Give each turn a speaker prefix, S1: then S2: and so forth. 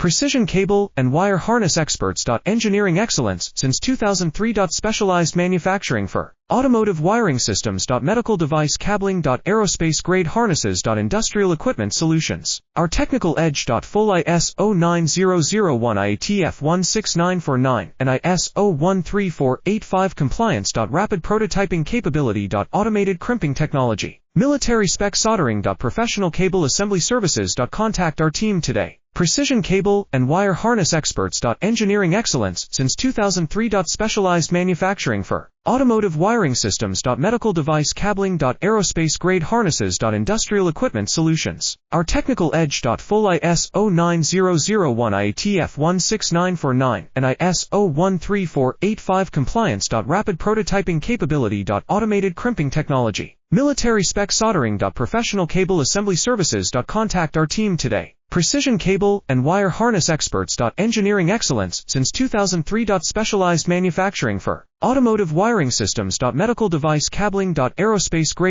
S1: Precision cable and wire harness experts. Engineering excellence since 2003. Specialized manufacturing for automotive wiring systems. Medical device cabling. Aerospace grade harnesses. Industrial equipment solutions. Our technical edge. Full ISO 9001 IATF 16949 and ISO 13485 compliance. Rapid prototyping capability. Automated crimping technology. Military spec soldering. Professional cable assembly services. Contact our team today. Precision cable and wire harness experts. Engineering excellence since 2003. Specialized manufacturing for automotive wiring systems. Medical device cabling. Aerospace grade harnesses. Industrial equipment solutions. Our technical edge. Full ISO 9001 IATF 16949 and ISO 13485 compliance. Rapid prototyping capability. Automated crimping technology. Military spec soldering. Professional cable assembly services. Contact our team today. Precision cable and wire harness experts. Engineering excellence since 2003. Specialized manufacturing for automotive wiring systems. Medical device cabling. Aerospace grade